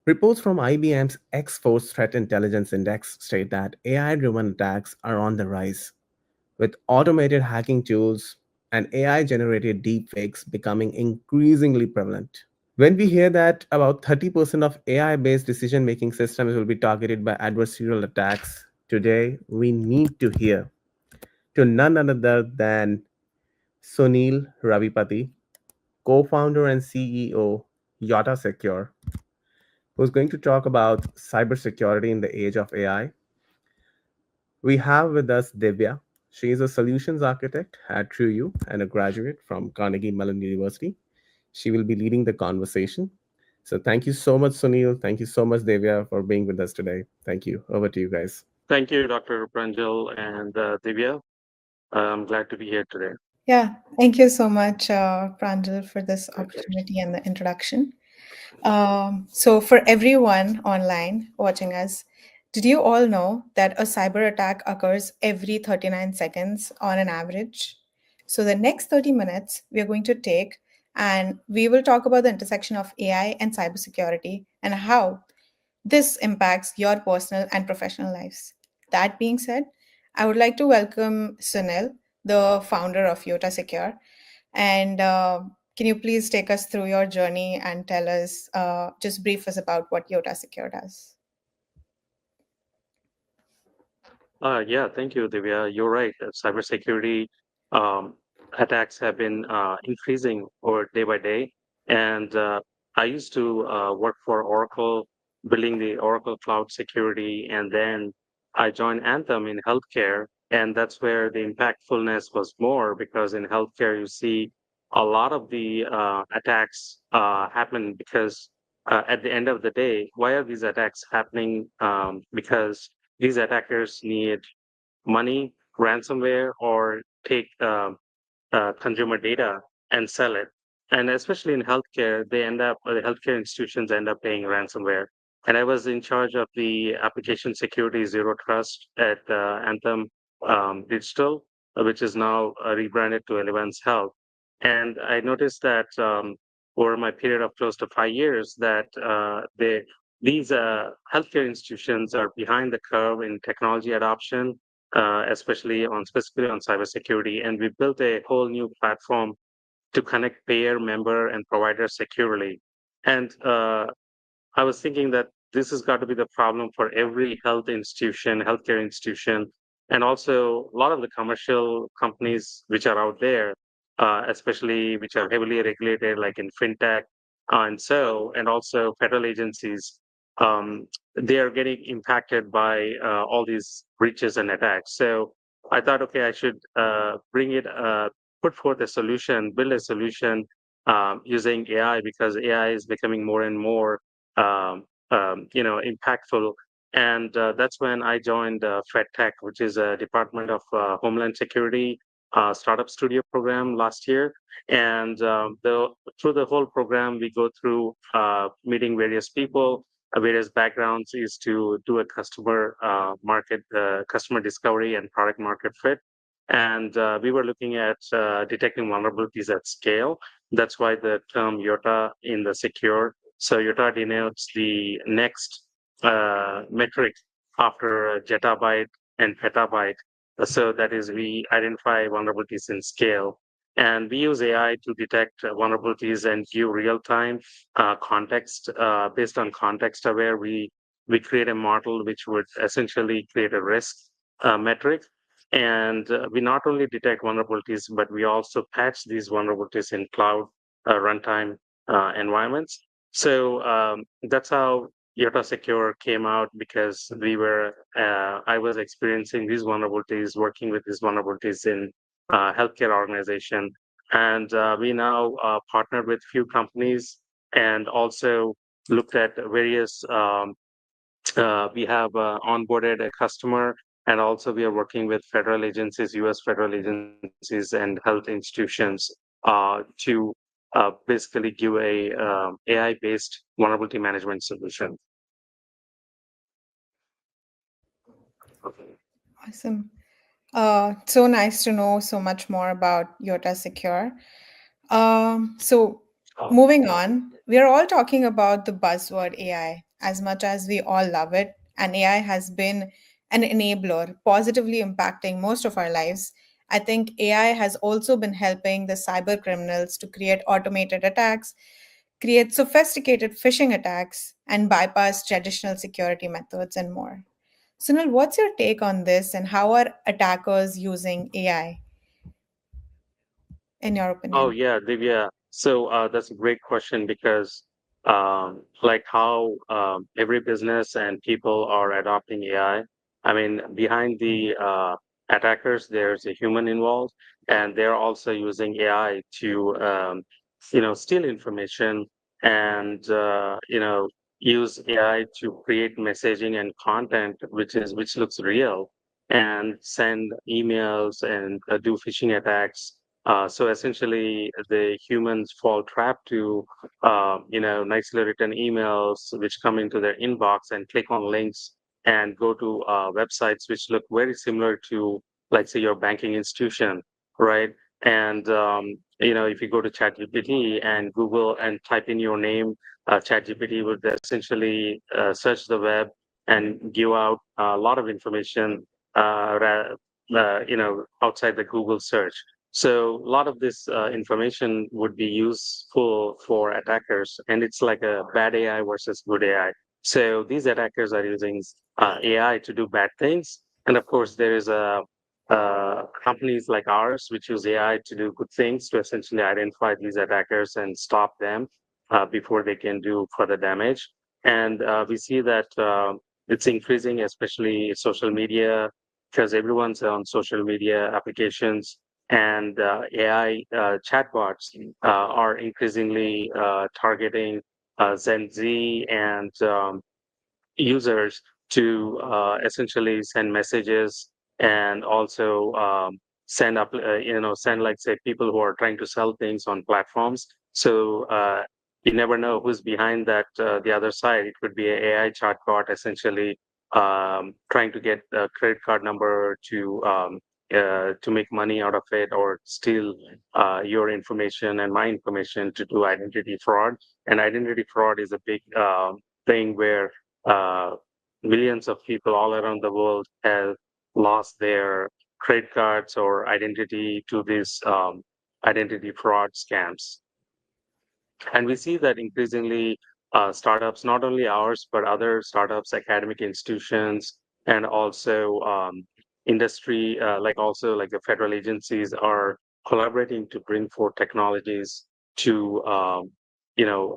Reports from IBM's X Force Threat Intelligence Index state that AI driven attacks are on the rise, with automated hacking tools and AI generated deepfakes becoming increasingly prevalent. When we hear that about 30% of AI based decision making systems will be targeted by adversarial attacks, today we need to hear to none other than Sunil Ravipati, co founder and CEO, Yota Secure, who's going to talk about cybersecurity in the age of AI. We have with us Divya. She is a solutions architect at TrueU and a graduate from Carnegie Mellon University. She will be leading the conversation. So thank you so much, Sunil. Thank you so much, Devya, for being with us today. Thank you. Over to you guys. Thank you, Dr. Pranjal and Divya. I'm glad to be here today. Yeah, thank you so much, Pranjal, for this opportunity and the introduction. So, for everyone online watching us, did you all know that a cyber attack occurs every 39 seconds on an average? So, the next 30 minutes we are going to take and we will talk about the intersection of AI and cybersecurity and how this impacts your personal and professional lives. That being said, I would like to welcome Sunil, the founder of Yota Secure. And can you please take us through your journey and tell us, just brief us about what Yota Secure does? Yeah, thank you, Divya. You're right. Cybersecurity um, attacks have been increasing over day by day. And I used to work for Oracle, building the Oracle Cloud Security. And then I joined Anthem in healthcare. And that's where the impactfulness was more because in healthcare, you see a lot of the attacks happen because at the end of the day, why are these attacks happening? Because these attackers need money, ransomware, or take consumer data and sell it. And especially in healthcare, the healthcare institutions end up paying ransomware. And I was in charge of the application security zero trust at Anthem Digital, which is now rebranded to Elevance Health. And I noticed that over my period of close to 5 years, that these healthcare institutions are behind the curve in technology adoption, specifically on cybersecurity. And we built a whole new platform to connect payer, member, and provider securely. And I was thinking that this has got to be the problem for every healthcare institution, and also a lot of the commercial companies which are out there, especially which are heavily regulated, like in fintech, and also federal agencies. They are getting impacted by all these breaches and attacks. So I thought, okay, I should put forth a solution, build a solution using AI because AI is becoming more and more impactful. And that's when I joined FedTech, which is a Department of Homeland Security startup studio program last year. And through the whole program, we go through meeting various people, various backgrounds, is to do a customer discovery and product market fit. And we were looking at detecting vulnerabilities at scale. That's why the term Yota in the secure. So Yota denotes the next metric after zettabyte and petabyte. So that is, we identify vulnerabilities in scale. And we use AI to detect vulnerabilities and give real-time context. Based on context aware, we create a model which would essentially create a risk metric. And we not only detect vulnerabilities, but we also patch these vulnerabilities in cloud runtime environments. So that's how Yota Secure came out because I was experiencing these vulnerabilities, working with these vulnerabilities in healthcare organization. And we now partnered with few companies and also looked at various, we have onboarded a customer, and also we are working with federal agencies, US federal agencies and health institutions to basically give a AI-based vulnerability management solution. Okay. Awesome. So nice to know so much more about Yota Secure. So moving on, we are all talking about the buzzword AI, as much as we all love it, and AI has been an enabler, positively impacting most of our lives, I think AI has also been helping the cyber criminals to create automated attacks, create sophisticated phishing attacks, and bypass traditional security methods and more. Sunil, what's your take on this, and how are attackers using AI, in your Oh opinion? yeah, Divya. So that's a great question because like how every business and people are adopting AI. I mean, behind the attackers, there's a human involved, and they're also using AI to steal information and use AI to create messaging and content which looks real and send emails and do phishing attacks. So essentially, the humans fall trap to, nicely written emails which come into their inbox and click on links and go to websites which look very similar to, like, say, your banking institution, right? And if you go to ChatGPT and Google and type in your name, ChatGPT would essentially search the web and give out a lot of information, outside the Google search. So a lot of this information would be useful for attackers, and it's like a bad AI versus good AI. So these attackers are using AI to do bad things, and of course there is a companies like ours which use AI to do good things to essentially identify these attackers and stop them before they can do further damage. And we see that it's increasing, especially social media, because everyone's on social media applications and AI chatbots are increasingly targeting Gen Z and users to essentially send messages and also send, like, say, people who are trying to sell things on platforms. So you never know who's behind that, the other side. It could be an AI chatbot essentially trying to get a credit card number to make money out of it or steal your information and my information to do identity fraud. And identity fraud is a big thing where uh, millions of people all around the world have lost their credit cards or identity to these identity fraud scams. And we see that increasingly startups, not only ours, but other startups, academic institutions, and also industry, like the federal agencies are collaborating to bring forth technologies to,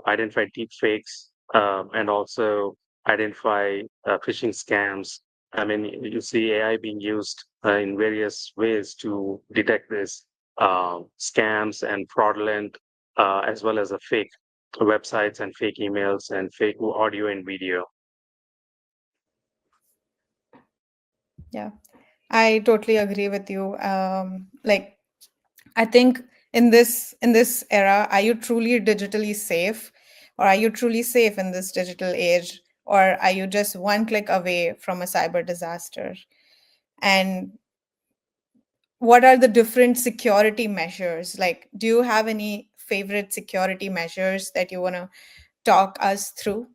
identify deep fakes and also identify phishing scams. I mean, you see AI being used in various ways to detect this scams and fraudulent as well as a fake websites and fake emails and fake audio and video. Yeah, I totally agree with you. Like, I think in this era, are you truly digitally safe, or are you truly safe in this digital age, or are you just one click away from a cyber disaster? And what are the different security measures? Like, do you have any favorite security measures that you want to talk us through?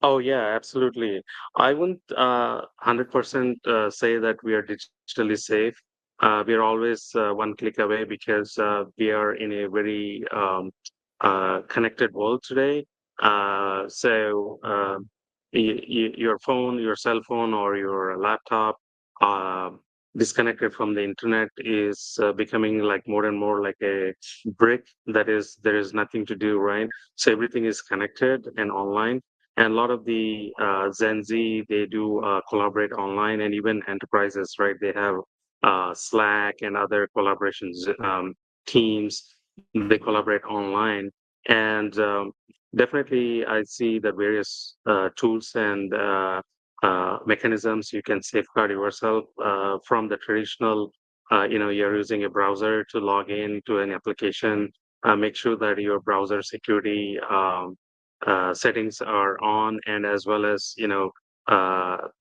Oh yeah, absolutely. I wouldn't 100% say that we are digitally safe. We are always one click away because we are in a very connected world today. Your phone, your cell phone, or your laptop uh, disconnected from the internet is becoming like more and more like a brick that is there is nothing to do, right? So everything is connected and online, and a lot of the Gen Z, they do collaborate online, and even enterprises, right? They have Slack and other collaborations teams. They collaborate online, and definitely I see the various tools and mechanisms you can safeguard yourself from the traditional. You're using a browser to log in to an application. Make sure that your browser security settings are on, and as well as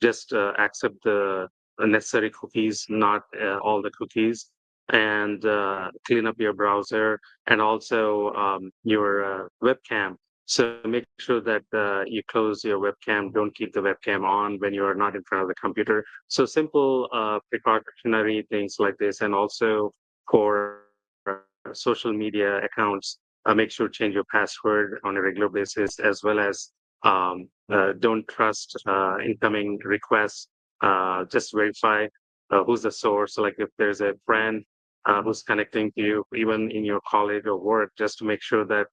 just accept the necessary cookies, not all the cookies, and clean up your browser and also your webcam. So make sure that you close your webcam. Don't keep the webcam on when you are not in front of the computer. So simple precautionary things like this, and also for social media accounts, make sure change your password on a regular basis, as well as don't trust incoming requests. Just verify who's the source. Like if there's a friend who's connecting to you, even in your college or work, just to make sure that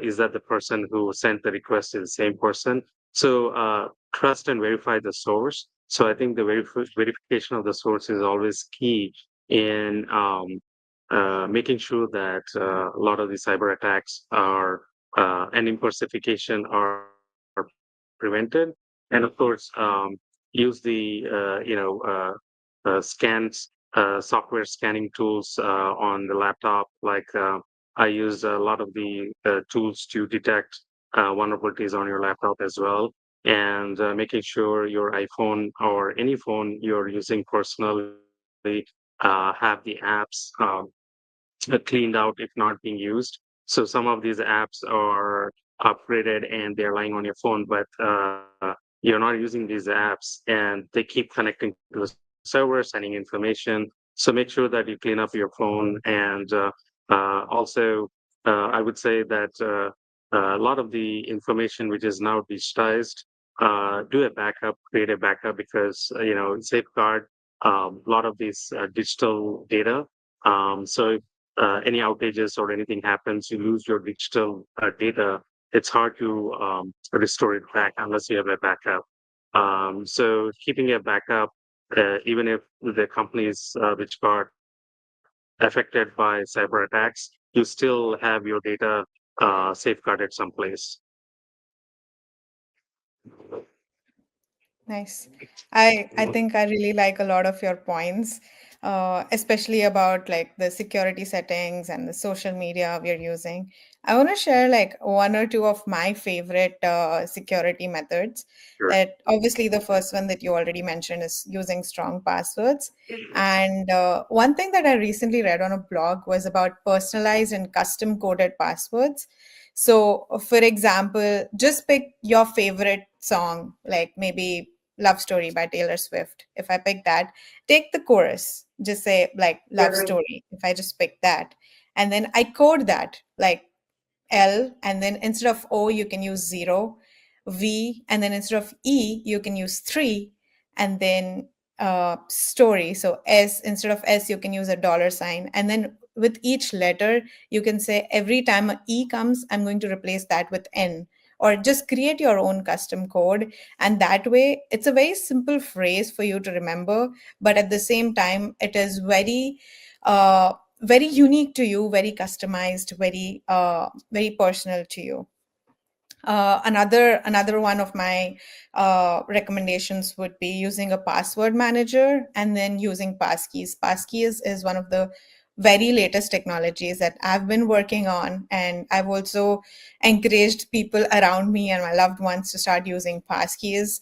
is that the person who sent the request is the same person. So trust and verify the source. So I think the verification of the source is always key in making sure that a lot of the cyber attacks are and impersonification are prevented. And of course, use the scans, software scanning tools on the laptop. Like I use a lot of the tools to detect vulnerabilities on your laptop as well, and making sure your iPhone or any phone you're using personally have the apps cleaned out if not being used. So some of these apps are upgraded and they're lying on your phone, but you're not using these apps and they keep connecting to the server, sending information. So make sure that you clean up your phone. And also, I would say that a lot of the information which is now digitized, do a backup, create a backup because, safeguard a lot of these digital data. So if any outages or anything happens, you lose your digital data. It's hard to restore it back unless you have a backup. So keeping a backup, even if the companies which got affected by cyber attacks, you still have your data safeguarded someplace. Nice. I think I really like a lot of your points, especially about like the security settings and the social media we're using. I want to share like one or two of my favorite security methods. Sure. That obviously the first one that you already mentioned is using strong passwords. And one thing that I recently read on a blog was about personalized and custom coded passwords. So, for example, just pick your favorite song, like maybe Love Story by Taylor Swift. If I pick that, take the chorus, just say like Love Story. If I just pick that, and then I code that like L, and then instead of O, you can use 0, V, and then instead of E, you can use 3, and then story. So S, instead of S, you can use a dollar sign. And then with each letter, you can say every time a E comes, I'm going to replace that with N. Or just create your own custom code. And that way, it's a very simple phrase for you to remember. But at the same time, it is very unique to you, very customized, very personal to you. Another one of my recommendations would be using a password manager and then using passkeys. Passkeys is one of the very latest technologies that I've been working on, and I've also encouraged people around me and my loved ones to start using passkeys.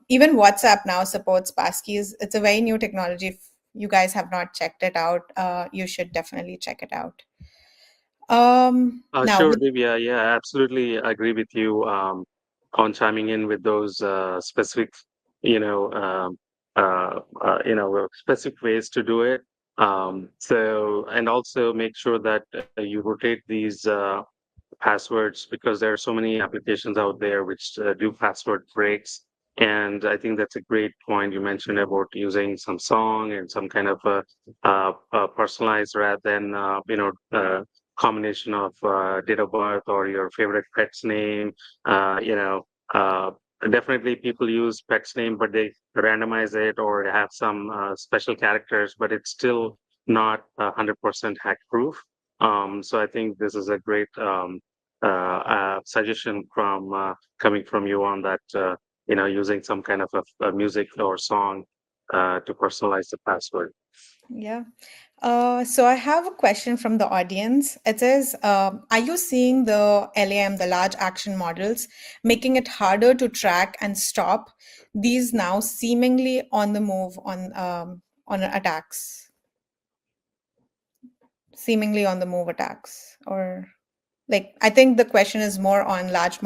Even WhatsApp now supports passkeys. It's a very new technology. If you guys have not checked it out, you should definitely check it out. Now, Sure, Divya. Yeah, absolutely agree with you on chiming in with those specific, you know, specific ways to do it. So, and also make sure that you rotate these passwords because there are so many applications out there which do password breaks. And I think that's a great point you mentioned about using some song and some kind of personalized rather than combination of date of birth or your favorite pet's name. Uh, you know, uh, Definitely people use pet's name, but they randomize it or have some special characters, but it's still not 100% hack proof. So I think this is a great suggestion from coming from you on that. Using some kind of a music or song to personalize the password. yeah. So I have a question from the audience. It says, are you seeing the LAM, the large action models, making it harder to track and stop these now seemingly on the move on attacks, seemingly on the move attacks, or? Like, I think the question is more on large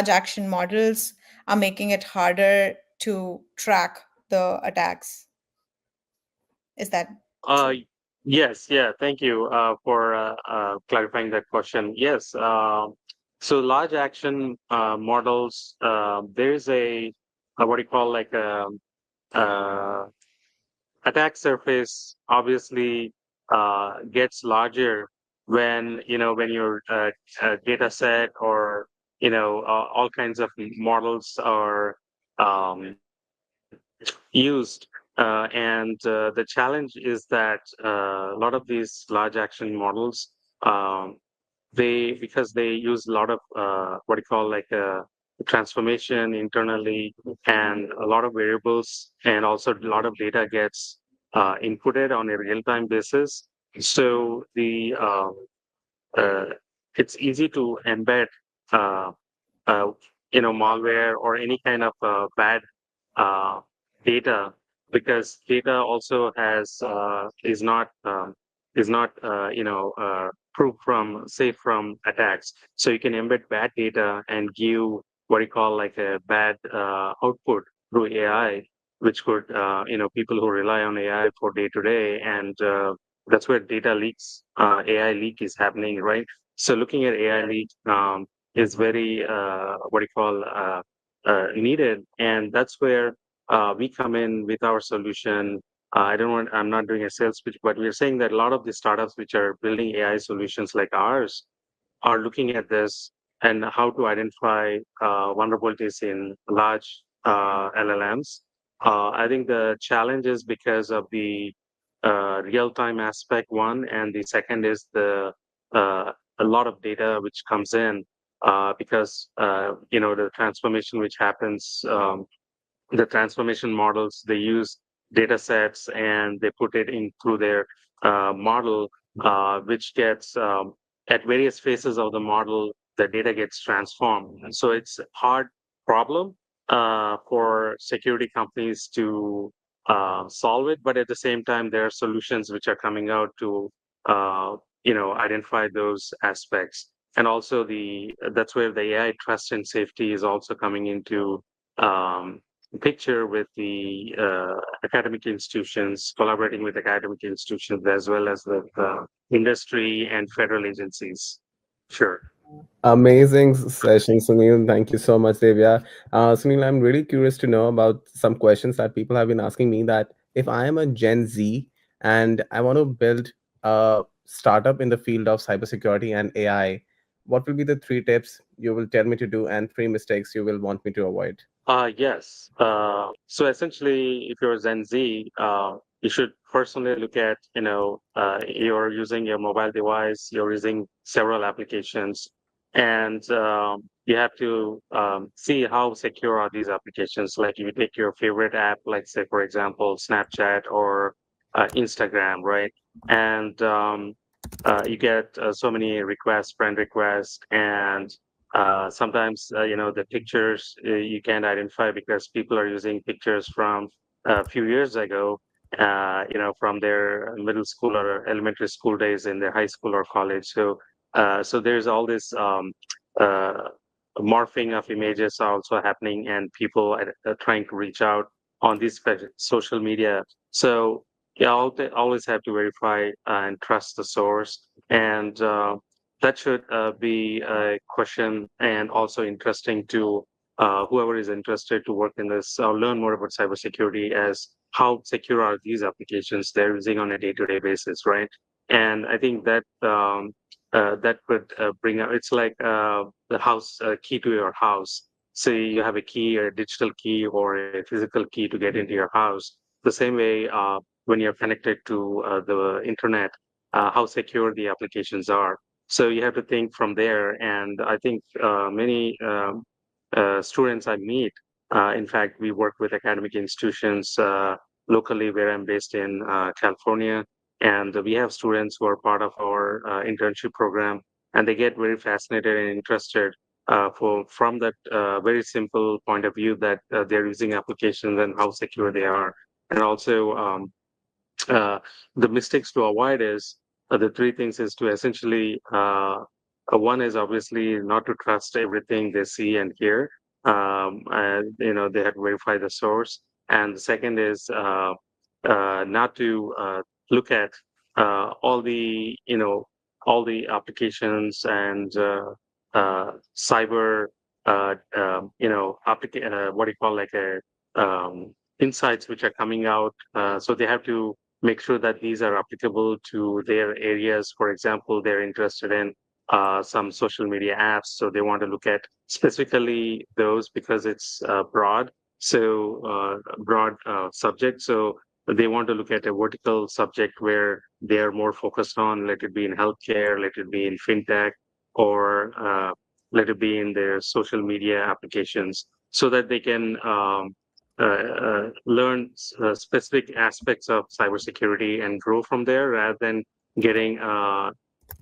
action models are making it harder to track the attacks. Is that Uh, true? yes, yeah. Thank you for clarifying that question. Yes. So large action models, there's a what do you call like a uh, attack surface obviously gets larger when when your data set or all kinds of models are um, used. And the challenge is that a lot of these large action models, um, they because they use a lot of what you call like transformation internally and a lot of variables and also a lot of data gets inputted on a real-time basis. So the uh, it's easy to embed uh, uh, malware or any kind of bad uh, data, because data also has is not proof from safe from attacks. So you can embed bad data and give what you call like a bad output through AI, which could people who rely on AI for day to day, and that's where data leaks, AI leak is happening, right? So looking at AI leak is very what do you call needed, and that's where we come in with our solution. I'm not doing a sales pitch, but we're saying that a lot of the startups which are building AI solutions like ours are looking at this and how to identify vulnerabilities in large LLMs. I think the challenge is because of the real-time aspect, one, and the second is uh, a lot of data which comes in because the transformation which happens. The transformation models, they use data sets and they put it in through their model, which gets at various phases of the model, the data gets transformed. And so it's a hard problem for security companies to solve it, but at the same time there are solutions which are coming out to identify those aspects. And also the that's where the AI trust and safety is also coming into um, picture, with the academic institutions, collaborating with academic institutions as well as with industry and federal agencies. Sure. Amazing session, Sunil. Thank you so much, Devya. Sunil, I'm really curious to know about some questions that people have been asking me, that if I am a Gen Z and I want to build a startup in the field of cybersecurity and AI, what will be the three tips you will tell me to do and three mistakes you will want me to avoid? Yes. So essentially, if you're Gen Z, you should personally look at, you're using your mobile device, you're using several applications, and you have to see how secure are these applications. Like if you take your favorite app, like say, for example, Snapchat or Instagram, right? And you get so many requests, friend requests, and sometimes the pictures you can't identify because people are using pictures from a few years ago, from their middle school or elementary school days in their high school or college. So there's all this uh, morphing of images also happening, and people are trying to reach out on these social media. So yeah, always have to verify and trust the source, and that should be a question and also interesting to whoever is interested to work in this or learn more about cybersecurity, as how secure are these applications they're using on a day-to-day basis, right? And I think that that could bring up, it's like the house key to your house. Say you have a key, a digital key or a physical key to get into your house. The same way, when you're connected to the internet, how secure the applications are. So you have to think from there. And I think many students I meet, in fact, we work with academic institutions locally where I'm based in California. And we have students who are part of our internship program, and they get very fascinated and interested from that very simple point of view that they're using applications and how secure they are. And also, uh, the mistakes to avoid is the three things is to essentially One is obviously not to trust everything they see and hear. They have to verify the source. And the second is not to look at all the all the applications and cyber what do you call, like a insights which are coming out. So they have to make sure that these are applicable to their areas. For example, they're interested in some social media apps, so they want to look at specifically those because it's broad subject. So they want to look at a vertical subject where they are more focused on, let it be in healthcare, let it be in fintech, or let it be in their social media applications, so that they can learn specific aspects of cybersecurity and grow from there, rather than getting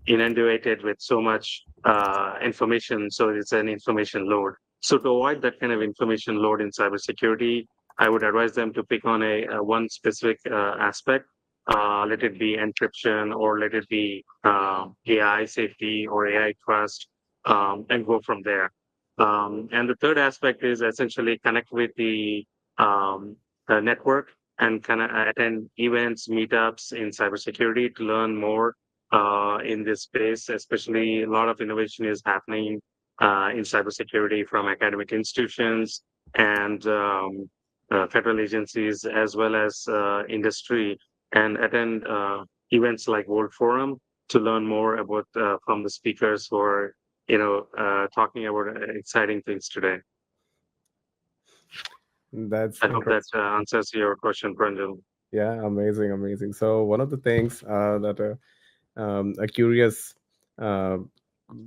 inundated with so much information. So it's an information load. So to avoid that kind of information load in cybersecurity, I would advise them to pick on a one specific aspect. Let it be encryption, or let it be AI safety or AI trust, and go from there. And the third aspect is essentially connect with the network and kind of attend events, meetups in cybersecurity to learn more in this space. Especially a lot of innovation is happening in cybersecurity from academic institutions and federal agencies, as well as industry, and attend events like World Forum to learn more about from the speakers who are talking about exciting things today. That's I hope that interesting. answers your question, Pranjal. Yeah, amazing, amazing. So one of the things that a curious uh,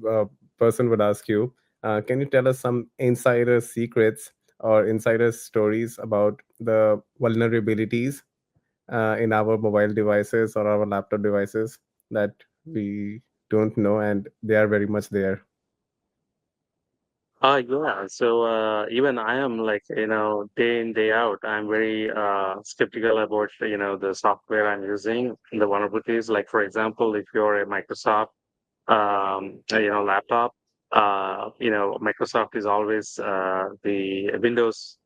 uh, person would ask you, can you tell us some insider secrets or insider stories about the vulnerabilities in our mobile devices or our laptop devices that we don't know and they are very much there? Yeah. So even I am, like, day in, day out, I'm very skeptical about, the software I'm using, the vulnerabilities. Like, for example, if you're a Microsoft laptop. Microsoft is always the Windows,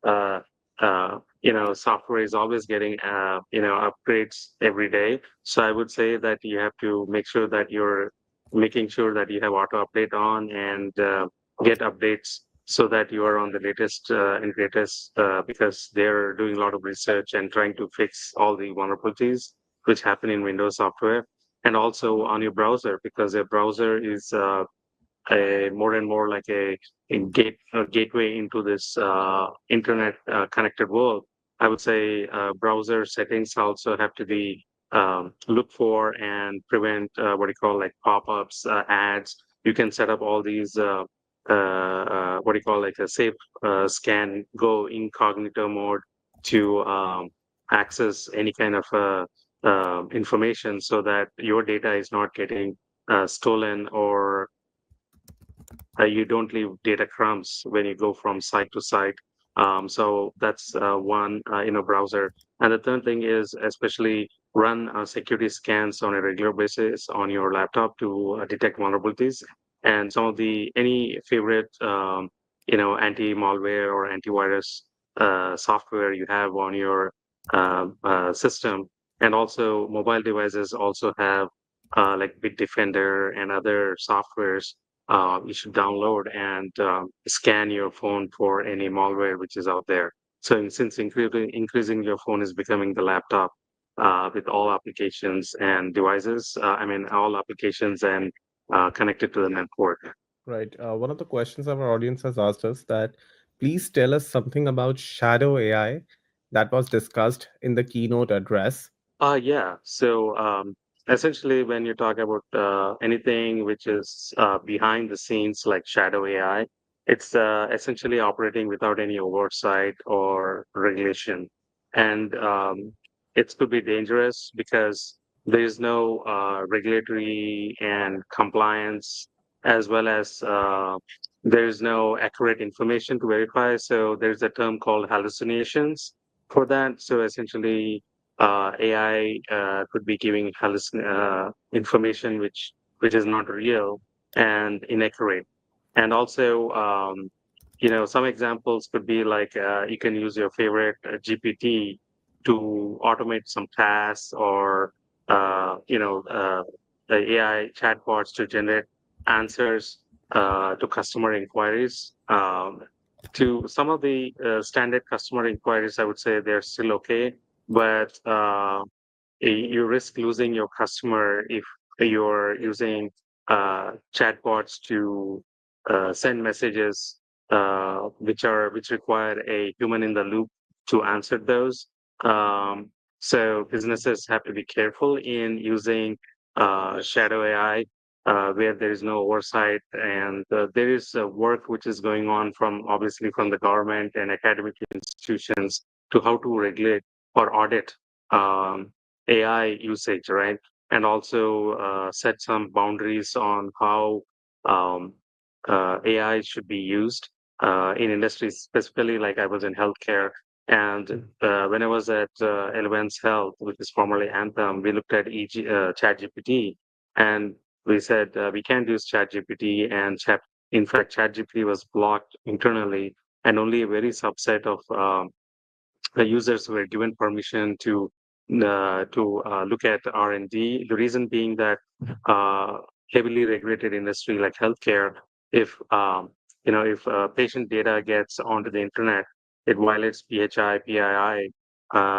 software is always getting, upgrades every day. So I would say that you have to make sure that you're making sure that you have auto update on, and get updates so that you are on the latest and greatest, because they're doing a lot of research and trying to fix all the vulnerabilities which happen in Windows software, and also on your browser, because a browser is a more and more like a gateway into this internet connected world. I would say browser settings also have to be looked for and prevent what you call, like, pop-ups, ads. You can set up all these what do you call, like a safe scan, go incognito mode to access any kind of information, so that your data is not getting stolen, or you don't leave data crumbs when you go from site to site. So that's one in a browser. And the third thing is, especially run security scans on a regular basis on your laptop to detect vulnerabilities. And some of the any favorite anti-malware or antivirus software you have on your system. And also mobile devices also have like Bitdefender and other softwares you should download and scan your phone for any malware which is out there. So since increasing your phone is becoming the laptop with all applications and devices, all applications and connected to the network. Right. One of the questions our audience has asked us that please tell us something about shadow AI that was discussed in the keynote address. Yeah. So essentially, when you talk about anything which is behind the scenes, like shadow AI, it's essentially operating without any oversight or regulation. And it could be dangerous because there is no regulatory and compliance, as well as there is no accurate information to verify. So there's a term called hallucinations for that. So essentially, AI could be giving information which is not real, and inaccurate. And also, some examples could be like you can use your favorite GPT to automate some tasks, or the AI chatbots to generate answers to customer inquiries. To some of the standard customer inquiries, I would say they're still okay, but you risk losing your customer if you're using chatbots to send messages which require a human in the loop to answer those. Um, so businesses have to be careful in using shadow AI where there is no oversight, and there is work which is going on from obviously from the government and academic institutions to how to regulate or audit um, AI usage, right? And also set some boundaries on how um, AI should be used in industries, specifically like I was in healthcare. And when I was at Elevance Health, which is formerly Anthem, we looked at ChatGPT, and we said we can't use ChatGPT. And in fact, ChatGPT was blocked internally, and only a very subset of the users were given permission to look at R&D. The reason being that uh, heavily regulated industry like healthcare, if if patient data gets onto the internet, it violates PHI, PII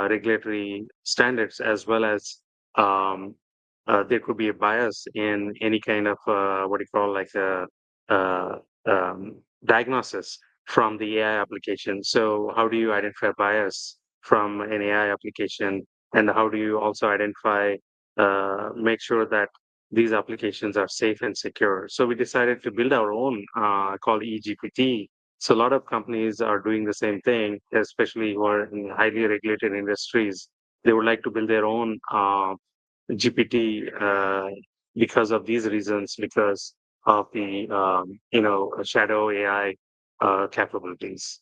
regulatory standards, as well as um, there could be a bias in any kind of what do you call like a, uh, um, diagnosis from the AI application. So how do you identify bias from an AI application, and how do you also identify, make sure that these applications are safe and secure? So we decided to build our own called eGPT. So a lot of companies are doing the same thing, especially who are in highly regulated industries. They would like to build their own GPT because of these reasons, because of the shadow AI capabilities.